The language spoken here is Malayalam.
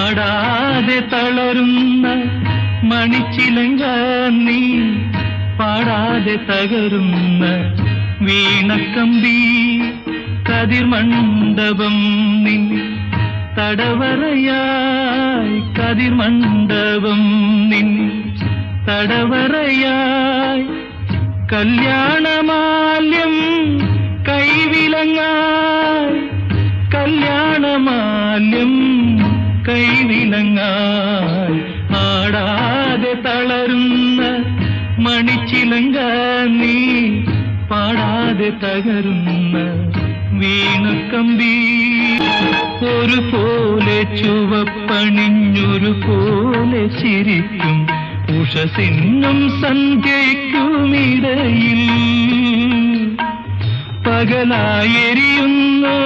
ആടാതെ തളരുന്ന മണിച്ചിലങ്ക നീ, പാടാതെ തകരുന്ന വീണക്കമ്പി, കതിർമണ്ഡപം നിൻ തടവറയായി, കതിർമണ്ഡപം നിൻ തടവറയായി, കല്യാണമാല്യം കൈവിലങ്ങായി, കല്യാണമാല്യം കൈവിലങ്ങായി. ആടാതെ തളരുന്ന മണിച്ചിലങ്ക നീ, പാടാതെ തകരുന്ന വീണക്കമ്പി. ഒരുപോലെ ചുവപ്പണിഞ്ഞൊരുപോലെ ചിരിക്കും ഉഷസിന്നും സന്ധ്യയ്ക്കുമിടയിൽ പകലായെരിയുന്നു